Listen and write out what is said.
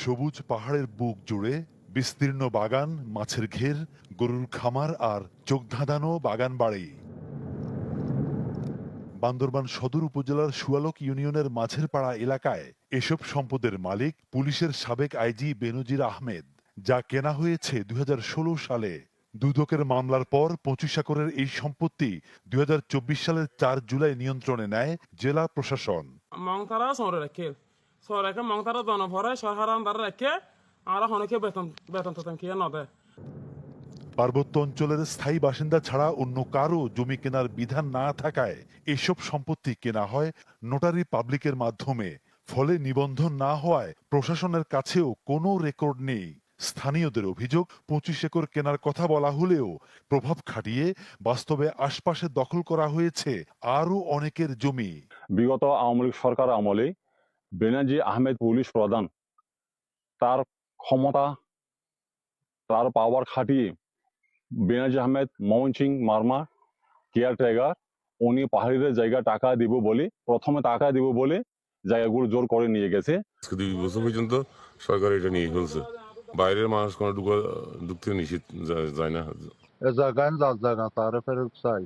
সবুজ পাহাড়ের বুক জুড়ে বিস্তীর্ণ বাগান, মাছের ঘের, গরুর খামার আর চোখ ধাঁধানো বাগান বাড়ি। বান্দরবান সদর উপজেলার সুয়ালক ইউনিয়নের মাঝের পাড়া এলাকায় এসব সম্পদের মালিক পুলিশের সাবেক আইজি বেনজির আহমেদ, যা কেনা হয়েছে 2016 সালে। দুদকের মামলার পর 25 একরের এই সম্পত্তি 2024 সালের 4 জুলাই নিয়ন্ত্রণে নেয় জেলা প্রশাসন। মংতারা সরে রাখে সরকার মংতারা জনভরে সরকার আন্দারে রাখে আর অনেকে বেতন বেতন টেতন খেয়ে নদে। পার্বত্য অঞ্চলের স্থায়ী বাসিন্দা ছাড়া অন্য কারো জমি কেনার বিধান না থাকায় এসব সম্পত্তি কেনা হয় নোটারি পাবলিকের মাধ্যমে। ফলে নিবন্ধন না হওয়ায় প্রশাসনের কাছেও কোনো রেকর্ড নেই। স্থানীয়দের অভিযোগ, 25 একর কেনার কথা বলা হলেও প্রভাব খাটিয়ে বাস্তবে আশপাশে দখল করা হয়েছে আরও অনেকের জমি। বিগত আওয়ামী লীগ সরকার আমলে বেনজির আহমেদ পুলিশ প্রধান তার ক্ষমতা, তার পাওয়ার খাটিয়ে বেনজির আহমেদ ময়মনসিংহ মারমা কেয়ারটেকার উনি পাহাড়িদের জায়গা প্রথমে টাকা দিব বলে জায়গাগুলো জোর করে নিয়ে গেছে। 2 বছর পর্যন্ত সরকার এটা নিয়ে ফেলছে। বাইরের মানুষ কোনো ঢুকতে নিষেধ যায় না। জায়গায় তার ফেরত চাই।